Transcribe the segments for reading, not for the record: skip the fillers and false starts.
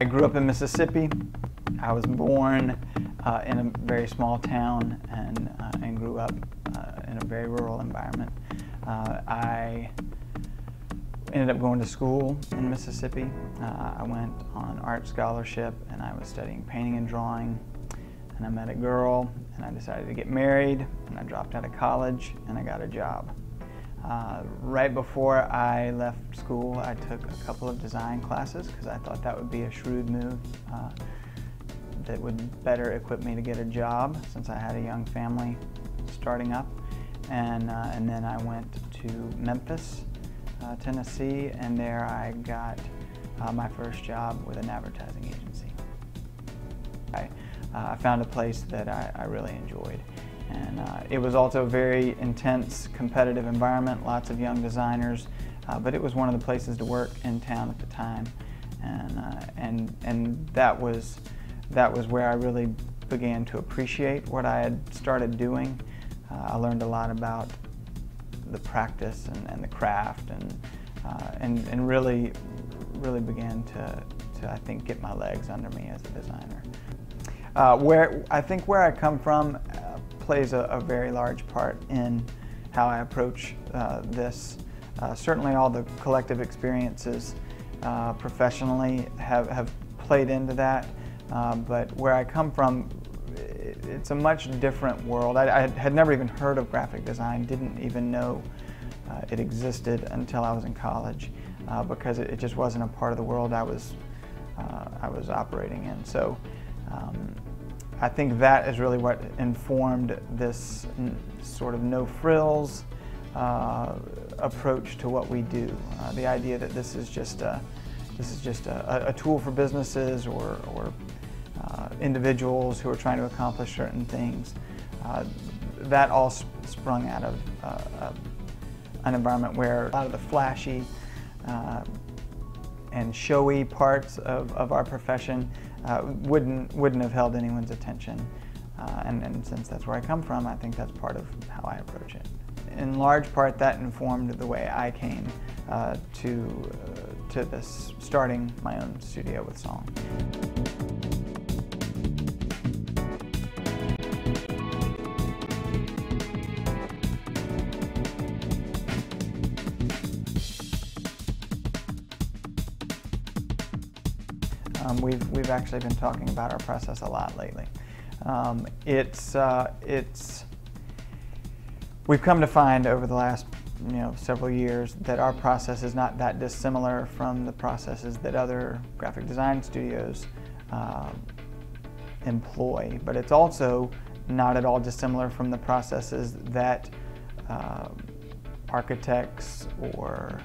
I grew up in Mississippi. I was born in a very small town and grew up in a very rural environment. I ended up going to school in Mississippi. I went on art scholarship and I was studying painting and drawing, and I met a girl and I decided to get married, and I dropped out of college and I got a job. Right before I left school, I took a couple of design classes because I thought that would be a shrewd move that would better equip me to get a job since I had a young family starting up. And then I went to Memphis, Tennessee, and there I got my first job with an advertising agency. I found a place that I really enjoyed. And it was also a very intense, competitive environment, lots of young designers, but it was one of the places to work in town at the time. And that was where I really began to appreciate what I had started doing. I learned a lot about the practice and the craft, and really began to I think get my legs under me as a designer. Where I come from plays a very large part in how I approach this. Certainly all the collective experiences professionally have played into that, but where I come from, it's a much different world. I had never even heard of graphic design, didn't even know it existed until I was in college, because it just wasn't a part of the world I was operating in. So I think that is really what informed this sort of no-frills approach to what we do. The idea that this is just a tool for businesses or individuals who are trying to accomplish certain things. That all sprung out of an environment where a lot of the flashy and showy parts of our profession wouldn't have held anyone's attention. And since that's where I come from, I think that's part of how I approach it. In large part, that informed the way I came to this, starting my own studio with song. We've actually been talking about our process a lot lately. We've come to find over the last several years that our process is not that dissimilar from the processes that other graphic design studios employ, but it's also not at all dissimilar from the processes that architects or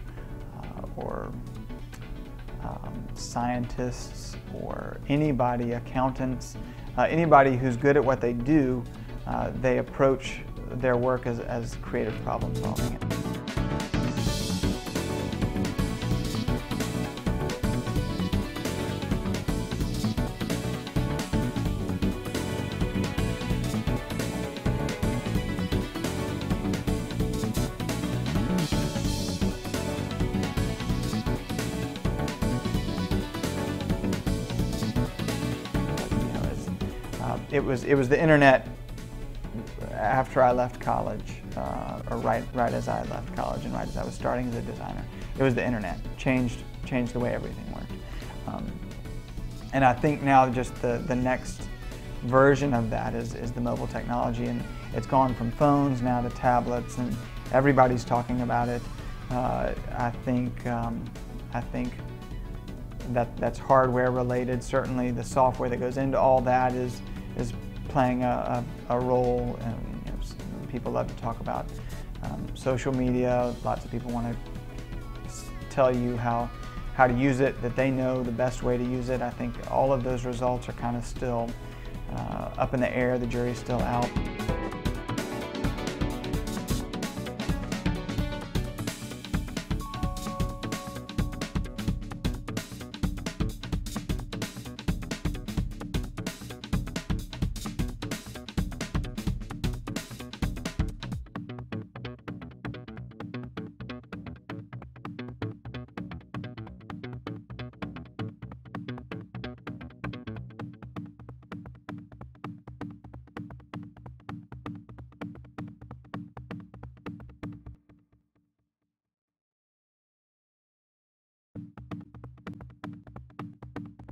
scientists or anybody, accountants, anybody who's good at what they do, they approach their work as creative problem solving. It was the internet after I left college, or right as I left college and right as I was starting as a designer. It was the internet. Changed the way everything worked. And I think now just the next version of that is the mobile technology, and it's gone from phones now to tablets, and everybody's talking about it. I think that's hardware related. Certainly the software that goes into all that is playing a role, and people love to talk about social media. Lots of people want to tell you how to use it, that they know the best way to use it. I think all of those results are kind of still up in the air. The jury's still out.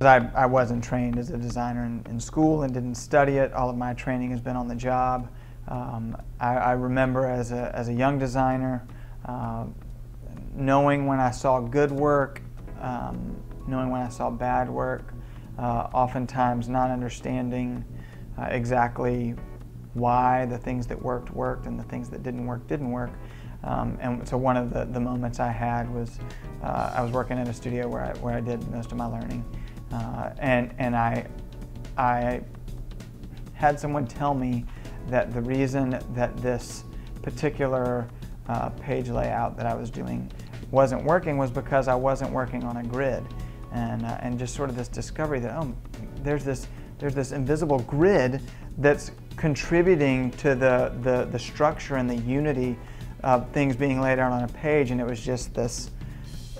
I wasn't trained as a designer in school and didn't study it. All of my training has been on the job. I remember as a young designer, knowing when I saw good work, knowing when I saw bad work, oftentimes not understanding exactly why the things that worked and the things that didn't work. And so one of the moments I had was I was working in a studio where I did most of my learning, and I had someone tell me that the reason that this particular page layout that I was doing wasn't working was because I wasn't working on a grid, and just sort of this discovery that, oh, there's this invisible grid that's contributing to the structure and the unity of things being laid out on a page. And it was just this,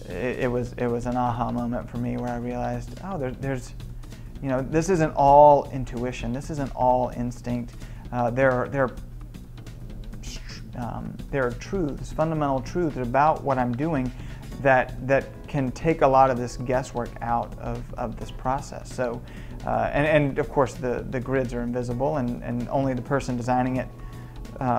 it was an aha moment for me where I realized, oh, there's you know, this isn't all intuition, this isn't all instinct. There are truths, fundamental truths about what I'm doing that can take a lot of this guesswork out of this process. So, and of course the grids are invisible, and only the person designing it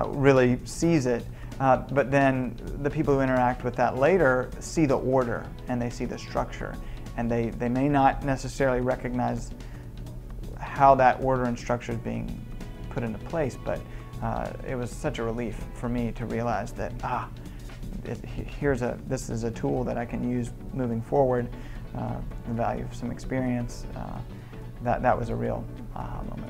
really sees it. But then the people who interact with that later see the order and they see the structure, and they may not necessarily recognize how that order and structure is being put into place, but it was such a relief for me to realize that this is a tool that I can use moving forward. The value of some experience, that was a real aha moment.